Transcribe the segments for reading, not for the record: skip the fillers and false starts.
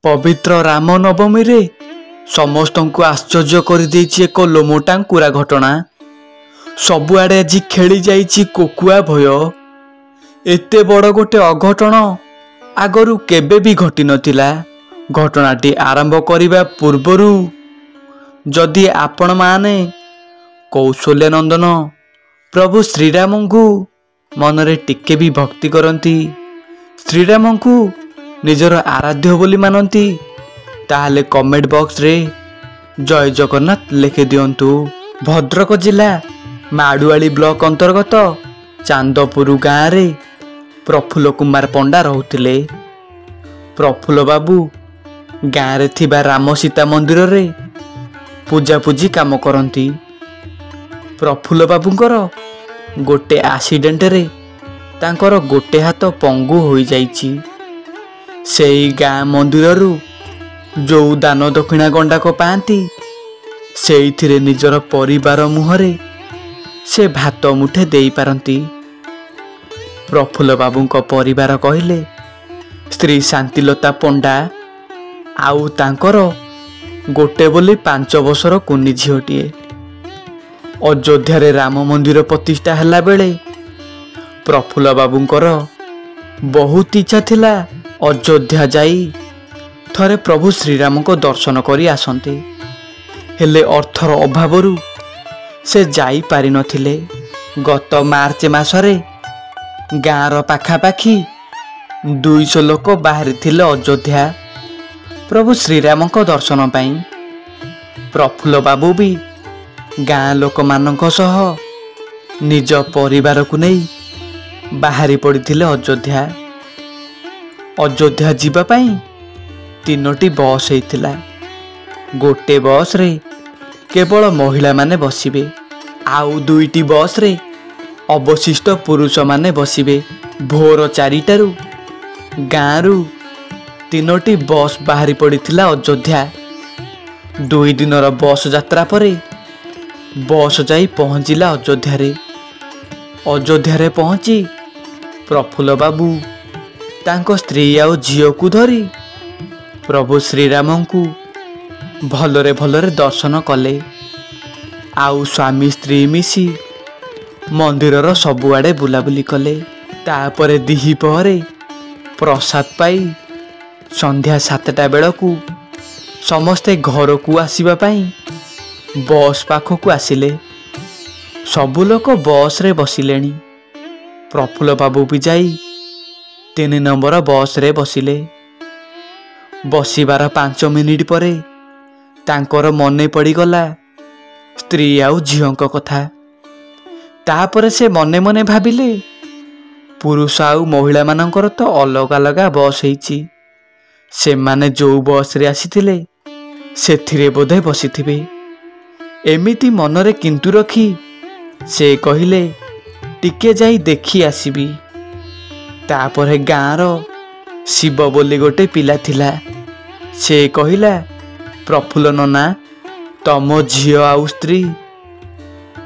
पवित्र राम नवमी रे समस्त को आश्चर्य कर देछि एक लोमटांकुरा घटना। सबुआड़े आज खेली जाइछि कोकुआ भय। एते बड़ गोटे अघटन आगरू केबे भी घटी नथिला। घटनाटी आरंभ करिबा पूर्वरु जदि आपण माने कौशल्य नंदन प्रभु श्रीराम को मनरे टिके भी भक्ति करती, श्रीराम को निजर आराध्य बोली मानती, ताहले कमेंट बॉक्स रे जय जगन्नाथ लिखि दियंतु। भद्रक जिला माडुआली ब्लॉक अंतर्गत चांदपुर गाँव रे प्रफुल्ल कुमार पंडा रहउथिले। प्रफुल्ल बाबू गाँव रे थिबा राम सीता मंदिर रे पूजापूजी काम करती। प्रफुल्ल बाबूंकर गोटे एक्सीडेंट रे तांकर गोटे हाथ पंगु होई जाइछि। सेई गाँ मंदिररू जो दान दक्षिणा गंडाक पाती से निजर परिवार मुहरे से भात मुठे देई पारती। प्रफुल्ल बाबूंक परिवार कहले स्त्री शांतिलता पंडा आउ तांकर गोटे बोली 5 वर्षर कुनी झीलटिए। अयोध्या रे राम मंदिर प्रतिष्ठा हला बेले प्रफुल्ल बाबूंकर बहुत इच्छा थिला अयोध्या जाई थरे प्रभु श्रीराम को दर्शन करी आसंते, हेले अर्थर अभावरू से जाई पारि नथिले। गत मार्च मासरे गाँर पाखापाखी 200 लोक बाहरी थिले अयोध्या प्रभु श्रीराम को दर्शन पाई। प्रफुल्ल बाबू भी गाँ लोक मानक सह निज परिवार को नहीं बाहरी पड़िथिले अयोध्या। अयोध्या जीवा पाई 3टी बस हेतिला। गोटे बस रे केवल महिला माने बसिबे, आउ 2टी बस रे अवशिष्ट पुरुष माने बसिबे। भोर 4टारू गाँरू 3टी बस बाहरी पड़िथिला अयोध्या। 2 दिनर बस यात्रा परे बस जाई पहुँचिला अयोध्या रे। अयोध्या रे पहुँची प्रफुल्ल बाबू तांको स्त्री आउ झील को धरी प्रभु श्रीराम को भलरे भलरे दर्शन कले। आउ स्वामी स्त्री मिसी मंदिरर सबुआड़े बुलाबुली कले। तापरे दिही पहरे प्रसाद पाई संध्या 7टा बेलकू समस्ते घर को आसीबा पाई बस पाखकू आसिले। सबु लोक बस रे बसिलेनी। प्रफुल्ल बाबू भी जाई 3 नंबर बस रे बसिले। बसिबार 5 मिनिट परे तांकर मने पड़ीगला स्त्री आउ झीलक कथा। तापरे से मने मने भाबिले पुरुष आउ महिला मानकर तो अलग अलग बस हेछि, से माने जो बस रे आसीथिले सेथिरे बोधे बसिथिबे। एमिति मनरे किंतु रखी से कहिले टिके जाई देखी आसीबी। तापरे गाँर शिव बोली गोटे पिला थिला। से कहिला प्रफुल्ल नना तम झील आउ स्त्री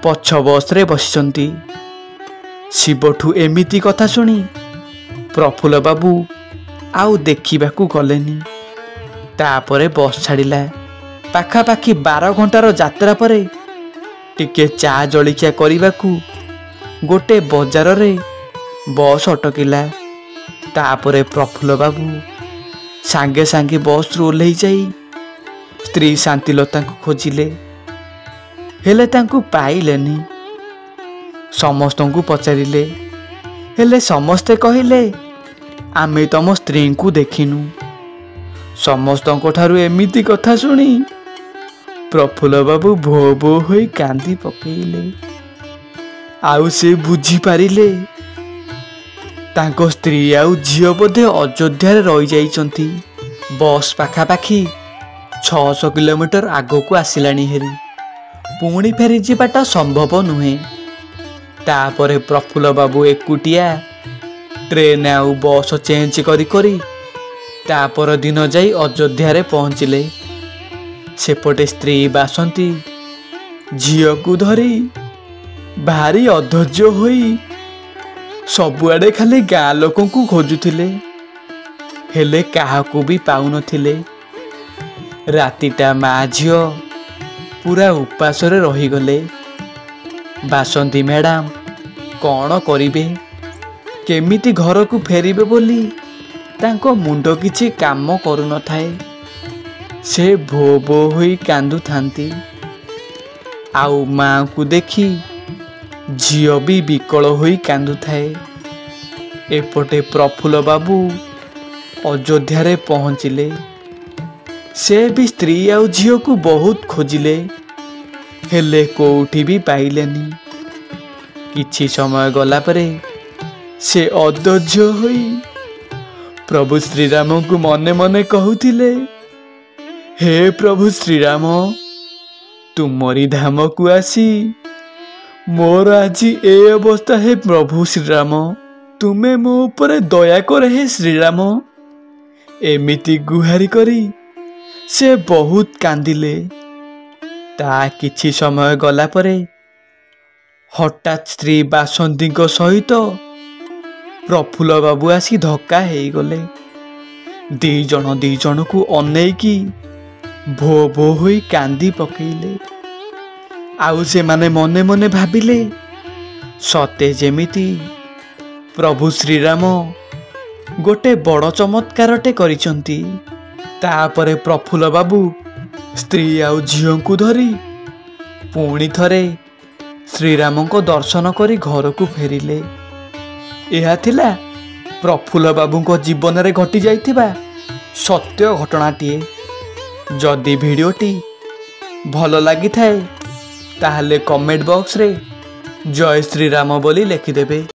पछ बस रे बसिचंती। शिवठू एमिति कथा सुनी प्रफुल्ल बाबू आउ देखिबाकू गलेनी। तापरे बस छाड़िला। पाखापाखी 12 घंटार यात्रा परे टिके चा जलिखिया करिबाकू गोटे बजार रे बस अटकिला। तापरे प्रफुल्ल बाबू सांगे सांगे बस रु ओल्है जाई स्त्री शांतिलता को खोजिले, हेले तांकू पाइलेनी। समस्त को पचारिले, हेले समस्ते कहिले आमे तम स्त्री को देखिनु। समस्त ठारू एमिति कथा सुनी प्रफुल्ल बाबू भो भो होई कांदी पकेइले। आउ से बुझी पारिले तांको स्त्री आउ झील बोधे अयोध्या रे रही जाइचंती। बस पाखापाखी 600 किलोमीटर आगो को आसिलानी हेरी, पुणी फेरी जीवाटा संभव नुहे। तापरे प्रफुल्ल बाबू एकुटिया ट्रेन आउ बस चेंज करी करी तापर दिन जाई अयोध्या रे पहुँचिले। सेपटे स्त्री बासंती झील को धरी भारी अधैर्य होई सबुआड़े खाली गाँ लोक को खोजुथिले। ହେଲେ କାହାକୁ ବି ପାଉନଥିଲେ। ରାତିଟା ମା ଝିଅ ପୁରା ଉପାସରେ ରହିଗଲେ। ବାସନ୍ତୀ ମ୍ୟାଡ଼ାମ କ'ଣ କରିବେ, କେମିତି ଘରକୁ ଫେରିବେ ବୋଲି ତାଙ୍କ ମୁଣ୍ଡ କିଛି କାମ କରୁନଥାଏ। ସେ ଭୋ ଭୋ ହୋଇ କାନ୍ଦୁଥାନ୍ତି। ଆଉ ମାଆଙ୍କୁ ଦେଖି ଝିଅ ବି ବିକଳ ହୋଇ କାନ୍ଦୁଥାଏ। ଏପଟେ ପ୍ରଫୁଲ୍ଲ ବାବୁ ଅଯୋଧ୍ୟାରେ ପହଞ୍ଚିଲେ। ସେ ବି ସ୍ତ୍ରୀ ଆଉ ଝିଅକୁ ବହୁତ ଖୋଜିଲେ, ହେଲେ କୋଉଠି ବି ପାଇଲେନି। କିଛି ସମୟ ଗଲା ପରେ ସେ ଅଧୈର୍ଯ୍ୟ ହୋଇ ପ୍ରଭୁ ଶ୍ରୀରାମଙ୍କୁ ମନେ ମନେ କହୁଥିଲେ, ହେ ପ୍ରଭୁ ଶ୍ରୀରାମ, ତୁମରି ଧାମକୁ ଆସି ମୋର ଆଜି ଏ ଅବସ୍ଥା। ହେ ପ୍ରଭୁ ଶ୍ରୀରାମ, ତୁମେ ମୋ ଉପରେ ଦୟା କର ହେ ଶ୍ରୀରାମ। ଏମିତି ଗୁହାରି କରି ସେ ବହୁତ କାନ୍ଦିଲେ। ତା କିଛି ସମୟ ଗଲା ପରେ ହଠାତ୍ ସ୍ତ୍ରୀ ବାସନ୍ତୀଙ୍କ ସହିତ ପ୍ରଫୁଲ୍ଲ ବାବୁ ଆସି ଧକ୍କା ହେଇଗଲେ। ଦି ଜଣକୁ ଅନେଇକି ଭୋ ଭୋ ହୋଇ କାନ୍ଦି ପକେଇଲେ। ଆଉ ସେମାନେ ମନେ ମନେ ଭାବିଲେ, ସତେ ଯେମିତି ପ୍ରଭୁ ଶ୍ରୀରାମ ଗୋଟେ ବଡ଼ ଚମତ୍କାରଟେ କରିଛନ୍ତି। ତାପରେ ପ୍ରଫୁଲ୍ଲ ବାବୁ ସ୍ତ୍ରୀ ଆଉ ଝିଅଙ୍କୁ ଧରି ପୁଣି ଥରେ ଶ୍ରୀରାମଙ୍କ ଦର୍ଶନ କରି ଘରକୁ ଫେରିଲେ। ଏହା ଥିଲା ପ୍ରଫୁଲ୍ଲ ବାବୁଙ୍କ ଜୀବନରେ ଘଟି ଯାଇଥିବା ସତ୍ୟ ଘଟଣାଟିଏ। ଯଦି ଭିଡ଼ିଓଟି ଭଲ ଲାଗିଥାଏ ତାହେଲେ କମେଣ୍ଟ ବକ୍ସରେ ଜୟ ଶ୍ରୀରାମ ବୋଲି ଲେଖିଦେବେ।